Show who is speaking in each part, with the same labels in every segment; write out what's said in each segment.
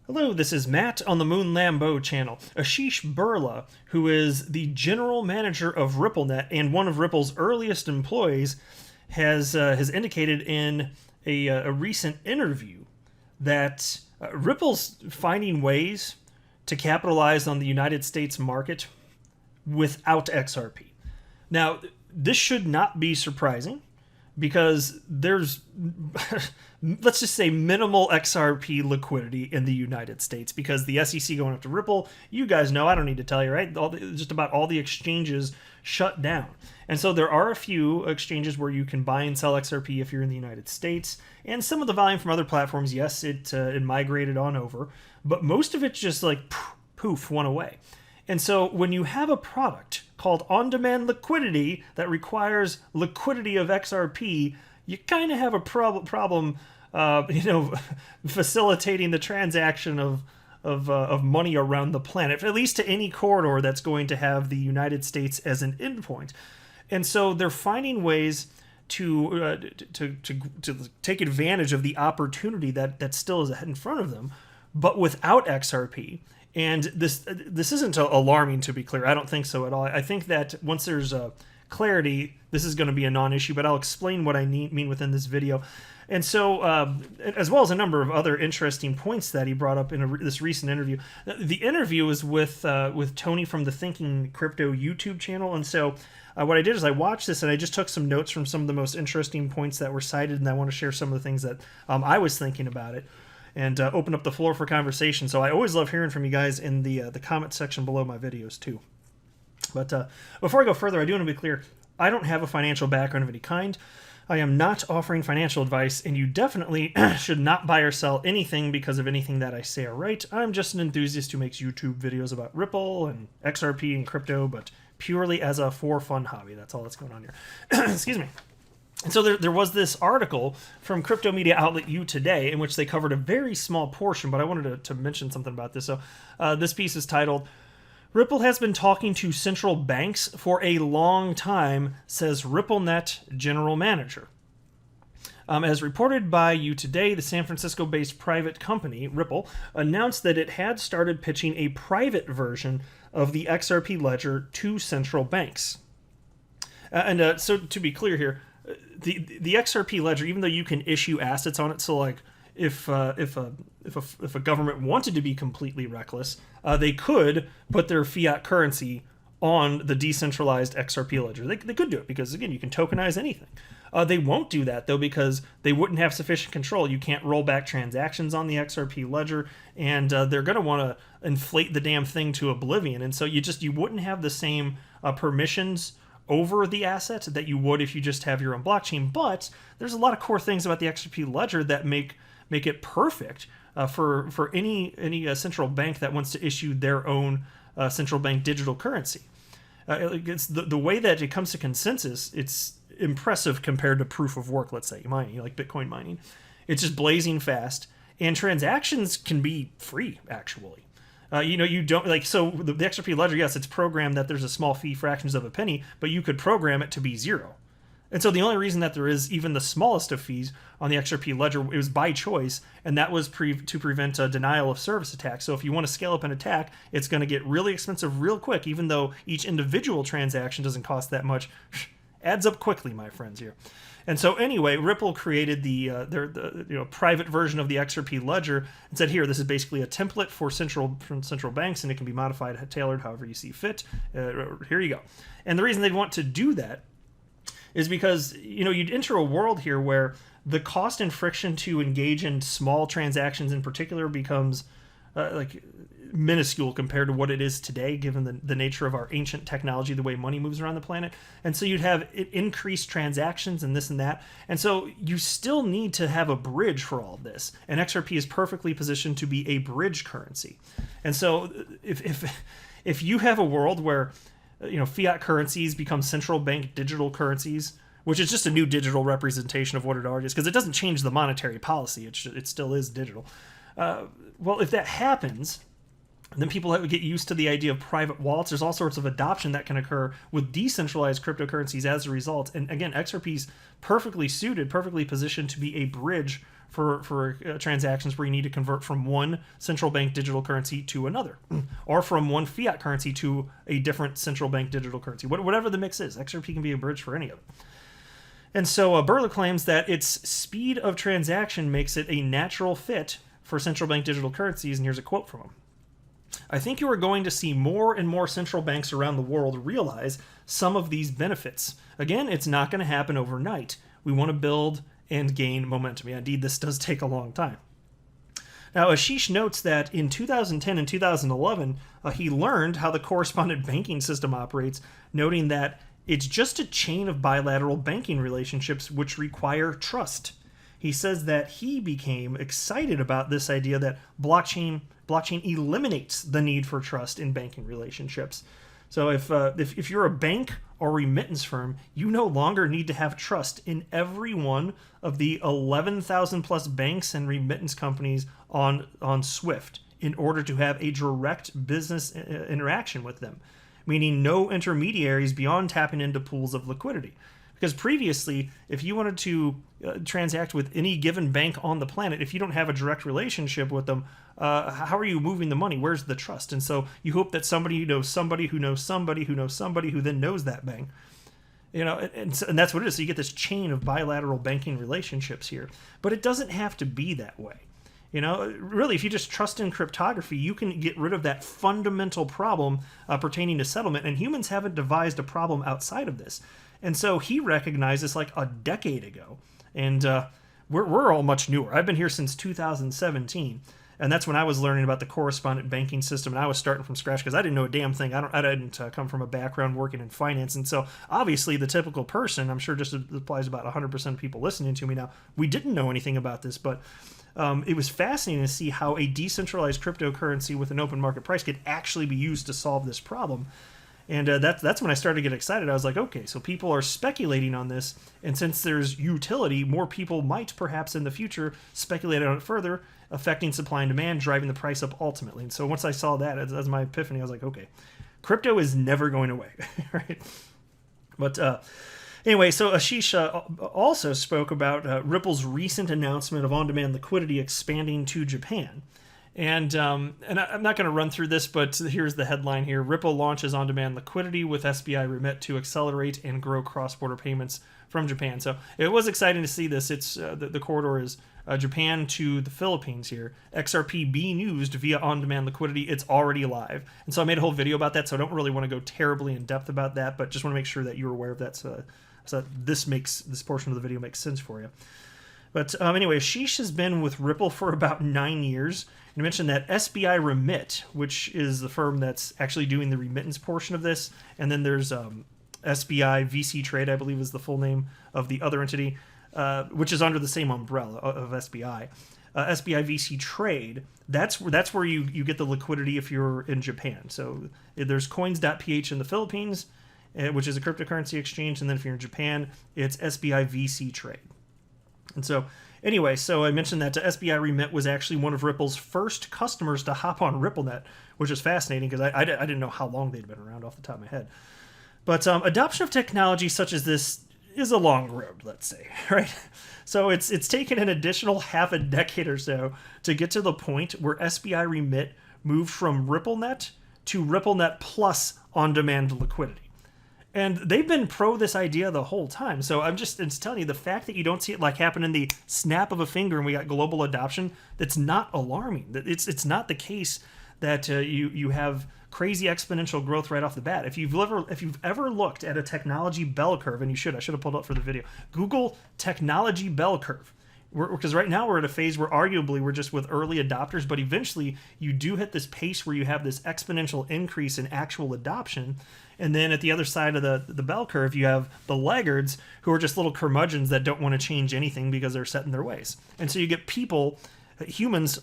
Speaker 1: Hello, this is Matt on the Moon Lambeau channel. Ashish Burla, who is the general manager of RippleNet and one of Ripple's earliest employees, has indicated in a recent interview that Ripple's finding ways to capitalize on the United States market without XRP. Now, this should not be surprising because there's, let's just say, minimal XRP liquidity in the United States because the SEC going up to Ripple, you guys know, I don't need to tell you, right? Just about all the exchanges shut down. And so there are a few exchanges where you can buy and sell XRP if you're in the United States. And some of the volume from other platforms, yes, it migrated on over. But most of it just like poof, went away. And so when you have a product called on-demand liquidity that requires liquidity of XRP, you kind of have a problem, facilitating the transaction of money around the planet, at least to any corridor that's going to have the United States as an endpoint. And so they're finding ways to take advantage of the opportunity that still is in front of them, but without XRP. And this isn't alarming, to be clear. I don't think so at all. I think that once there's clarity, this is going to be a non-issue, but I'll explain what I mean within this video. And so, as well as a number of other interesting points that he brought up in this recent interview. The interview was with Tony from the Thinking Crypto YouTube channel. And so what I did is I watched this and I just took some notes from some of the most interesting points that were cited, and I want to share some of the things that I was thinking about it, and open up the floor for conversation. So I always love hearing from you guys in the comment section below my videos too. But before I go further, I do want to be clear, I don't have a financial background of any kind. I am not offering financial advice, and you definitely should not buy or sell anything because of anything that I say or write. I'm just an enthusiast who makes YouTube videos about Ripple and XRP and crypto, but purely as a for fun hobby. That's all that's going on here. Excuse me. And so there was this article from crypto media outlet You Today in which they covered a very small portion, but I wanted to mention something about this. So this piece is titled, "Ripple has been talking to central banks for a long time, says RippleNet general manager." As reported by You Today, the San Francisco-based private company, Ripple, announced that it had started pitching a private version of the XRP ledger to central banks. So to be clear here, the XRP ledger, even though you can issue assets on it, so like if a government wanted to be completely reckless, they could put their fiat currency on the decentralized XRP ledger. They could do it because, again, you can tokenize anything. They won't do that, though, because they wouldn't have sufficient control. You can't roll back transactions on the XRP ledger, and they're going to want to inflate the damn thing to oblivion. And so you wouldn't have the same permissions over the asset that you would if you just have your own blockchain. But there's a lot of core things about the XRP ledger that make it perfect for any central bank that wants to issue their own central bank digital currency. It's the way that it comes to consensus, it's impressive compared to proof of work, let's say, mining, like Bitcoin mining. It's just blazing fast, and transactions can be free, actually. You don't like, so the XRP ledger, yes, it's programmed that there's a small fee, fractions of a penny, but you could program it to be zero. And so the only reason that there is even the smallest of fees on the XRP ledger, it was by choice, and that was to prevent a denial of service attack. So if you want to scale up an attack, it's going to get really expensive real quick, even though each individual transaction doesn't cost that much. Adds up quickly, my friends here. And so anyway, Ripple created their private version of the XRP ledger and said, here, this is basically a template for central banks, and it can be modified, tailored however you see fit. Here you go. And the reason they'd want to do that is because, you'd enter a world here where the cost and friction to engage in small transactions in particular becomes minuscule compared to what it is today, given the nature of our ancient technology, the way money moves around the planet. And so you'd have increased transactions and this and that. And so you still need to have a bridge for all of this. And XRP is perfectly positioned to be a bridge currency. And so if you have a world where fiat currencies become central bank digital currencies, which is just a new digital representation of what it already is, because it doesn't change the monetary policy. It still is digital. Well, if that happens, And then people get used to the idea of private wallets. There's all sorts of adoption that can occur with decentralized cryptocurrencies as a result. And again, XRP is perfectly suited, perfectly positioned to be a bridge for transactions where you need to convert from one central bank digital currency to another, or from one fiat currency to a different central bank digital currency. Whatever the mix is, XRP can be a bridge for any of it. And so Burla claims that its speed of transaction makes it a natural fit for central bank digital currencies. And here's a quote from him. I think you are going to see more and more central banks around the world realize some of these benefits. Again, it's not going to happen overnight. We want to build and gain momentum. Yeah, indeed, this does take a long time. Now, Ashish notes that in 2010 and 2011, he learned how the correspondent banking system operates, noting that it's just a chain of bilateral banking relationships which require trust. He says that he became excited about this idea that blockchain eliminates the need for trust in banking relationships. So if you're a bank or remittance firm, you no longer need to have trust in every one of the 11,000 plus banks and remittance companies on SWIFT in order to have a direct business interaction with them, meaning no intermediaries beyond tapping into pools of liquidity. Because previously, if you wanted to transact with any given bank on the planet, if you don't have a direct relationship with them, how are you moving the money? Where's the trust? And so you hope that somebody knows somebody who knows somebody who knows somebody who then knows that bank. And that's what it is. So you get this chain of bilateral banking relationships here. But it doesn't have to be that way. Really, if you just trust in cryptography, you can get rid of that fundamental problem pertaining to settlement. And humans haven't devised a problem outside of this. And so he recognized this like a decade ago. And we're all much newer. I've been here since 2017. And that's when I was learning about the correspondent banking system. And I was starting from scratch because I didn't know a damn thing. I didn't come from a background working in finance. And so obviously the typical person, I'm sure just applies about 100% of people listening to me now, we didn't know anything about this. But it was fascinating to see how a decentralized cryptocurrency with an open market price could actually be used to solve this problem. And that's when I started to get excited. I was like, okay, so people are speculating on this. And since there's utility, more people might perhaps in the future speculate on it further, affecting supply and demand, driving the price up ultimately. And so once I saw that as my epiphany, I was like, okay, crypto is never going away, right? But anyway, so Ashish also spoke about Ripple's recent announcement of on-demand liquidity expanding to Japan. And I'm not going to run through this, but here's the headline here. Ripple launches on-demand liquidity with SBI Remit to accelerate and grow cross-border payments from Japan. So it was exciting to see this. It's the corridor is Japan to the Philippines here. XRP being used via on-demand liquidity. It's already live. And so I made a whole video about that, so I don't really want to go terribly in depth about that, but just want to make sure that you're aware of that so this portion of the video makes sense for you. But anyway, Ashish has been with Ripple for about 9 years. And I mentioned that SBI Remit, which is the firm that's actually doing the remittance portion of this. And then there's SBI VC Trade, I believe is the full name of the other entity, which is under the same umbrella of SBI. SBI VC Trade, that's where you get the liquidity if you're in Japan. So there's coins.ph in the Philippines, which is a cryptocurrency exchange. And then if you're in Japan, it's SBI VC Trade. And so anyway, so I mentioned that SBI Remit was actually one of Ripple's first customers to hop on RippleNet, which is fascinating because I didn't know how long they'd been around off the top of my head. But adoption of technology such as this is a long road, let's say, right? So it's taken an additional half a decade or so to get to the point where SBI Remit moved from RippleNet to RippleNet Plus on-demand liquidity. And they've been pro this idea the whole time. So it's telling you, the fact that you don't see it like happen in the snap of a finger and we got global adoption, that's not alarming. It's not the case that you have crazy exponential growth right off the bat. If you've ever looked at a technology bell curve, and I should have pulled up for the video, Google technology bell curve. Because right now we're at a phase where arguably we're just with early adopters, but eventually you do hit this pace where you have this exponential increase in actual adoption. And then at the other side of the bell curve, you have the laggards who are just little curmudgeons that don't want to change anything because they're set in their ways. And so you get humans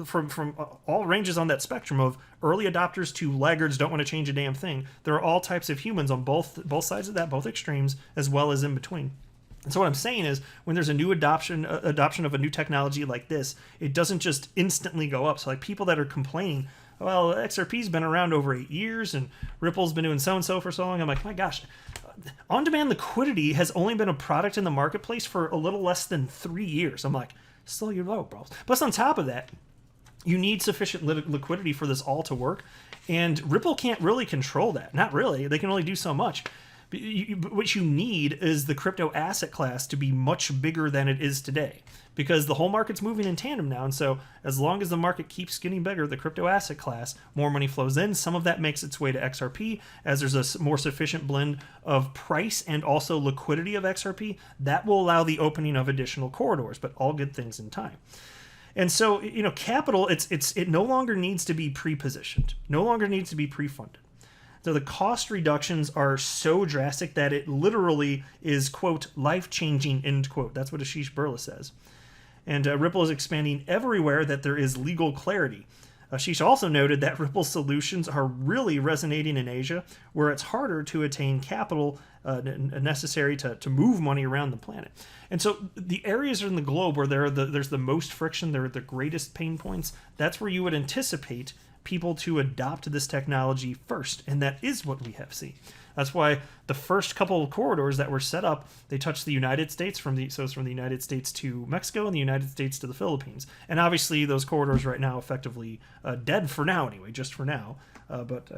Speaker 1: from all ranges on that spectrum of early adopters to laggards don't want to change a damn thing. There are all types of humans on both sides of that, both extremes, as well as in between. And so what I'm saying is, when there's a new adoption of a new technology like this, it doesn't just instantly go up. So like people that are complaining well, XRP's been around over 8 years, and Ripple's been doing so-and-so for so long. I'm like, my gosh, on-demand liquidity has only been a product in the marketplace for a little less than 3 years. I'm like, slow your roll, bro. Plus, on top of that, you need sufficient liquidity for this all to work, and Ripple can't really control that. Not really. They can only do so much. What you need is the crypto asset class to be much bigger than it is today, because the whole market's moving in tandem now. And so as long as the market keeps getting bigger, the crypto asset class, more money flows in. Some of that makes its way to XRP as there's a more sufficient blend of price and also liquidity of XRP. That will allow the opening of additional corridors, but all good things in time. And so, capital, it no longer needs to be pre-positioned, no longer needs to be pre-funded. So the cost reductions are so drastic that it literally is, quote, life-changing, end quote. That's what Ashish Burla says. And Ripple is expanding everywhere that there is legal clarity. Ashish also noted that Ripple's solutions are really resonating in Asia, where it's harder to attain capital necessary to move money around the planet. And so the areas in the globe where there's the most friction, there are the greatest pain points, that's where you would anticipate people to adopt this technology first, and that is what we have seen. That's why the first couple of corridors that were set up, they touched the United States so it's from the United States to Mexico and the United States to the Philippines. And obviously those corridors right now effectively dead for now anyway, just for now. But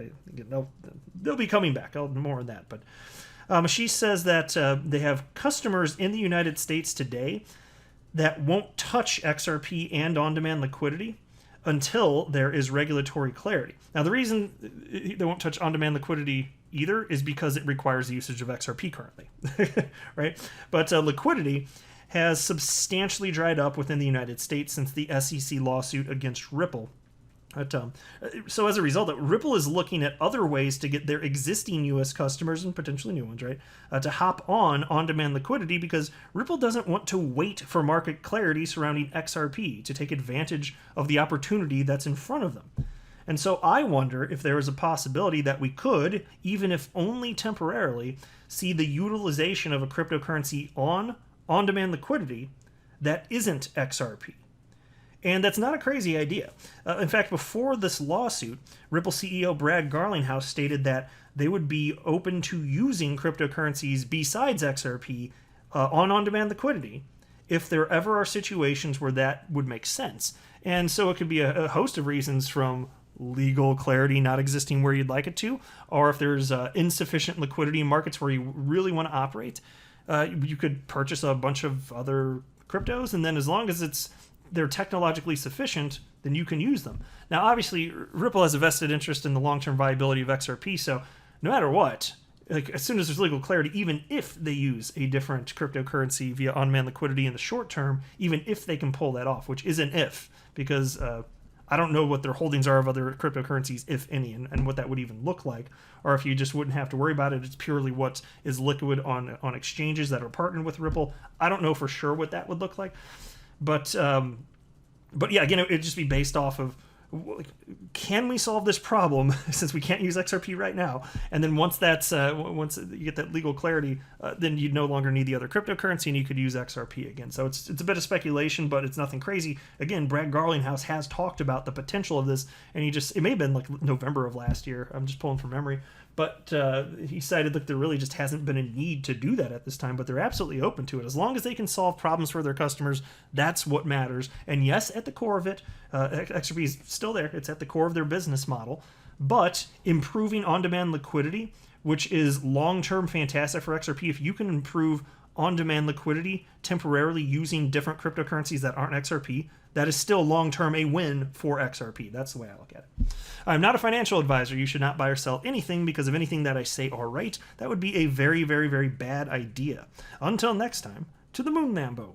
Speaker 1: they'll be coming back. I'll more on that. But she says that they have customers in the United States today that won't touch XRP and on-demand liquidity until there is regulatory clarity. Now, the reason they won't touch on-demand liquidity either is because it requires the usage of XRP currently, right? But liquidity has substantially dried up within the United States since the SEC lawsuit against Ripple. So as a result, Ripple is looking at other ways to get their existing U.S. customers and potentially new ones, right, to hop on-demand liquidity, because Ripple doesn't want to wait for market clarity surrounding XRP to take advantage of the opportunity that's in front of them. And so I wonder if there is a possibility that we could, even if only temporarily, see the utilization of a cryptocurrency on-demand liquidity that isn't XRP. And that's not a crazy idea. In fact, before this lawsuit, Ripple CEO Brad Garlinghouse stated that they would be open to using cryptocurrencies besides XRP on-demand liquidity if there ever are situations where that would make sense. And so it could be a host of reasons, from legal clarity not existing where you'd like it to, or if there's insufficient liquidity in markets where you really want to operate, you could purchase a bunch of other cryptos, and then as long as they're technologically sufficient, then you can use them. Now, obviously, Ripple has a vested interest in the long-term viability of XRP, so no matter what, as soon as there's legal clarity, even if they use a different cryptocurrency via on-demand liquidity in the short term, even if they can pull that off, which is an if, because I don't know what their holdings are of other cryptocurrencies, if any, and what that would even look like, or if you just wouldn't have to worry about it. It's purely what is liquid on exchanges that are partnered with Ripple. I don't know for sure what that would look like. But yeah, again, it'd just be based off of, can we solve this problem since we can't use XRP right now? And then once you get that legal clarity, then you'd no longer need the other cryptocurrency and you could use XRP again. So it's a bit of speculation, but it's nothing crazy. Again, Brad Garlinghouse has talked about the potential of this, and it may have been like November of last year. I'm just pulling from memory. But he cited that there really just hasn't been a need to do that at this time, but they're absolutely open to it. As long as they can solve problems for their customers, that's what matters. And yes, at the core of it, XRP is still there. It's at the core of their business model. But improving on-demand liquidity, which is long-term fantastic for XRP, if you can improve on-demand liquidity temporarily using different cryptocurrencies that aren't XRP, that is still long-term a win for XRP. That's the way I look at it. I'm not a financial advisor. You should not buy or sell anything because of anything that I say or write. That would be a very, very, very bad idea. Until next time, to the moon, Lambo.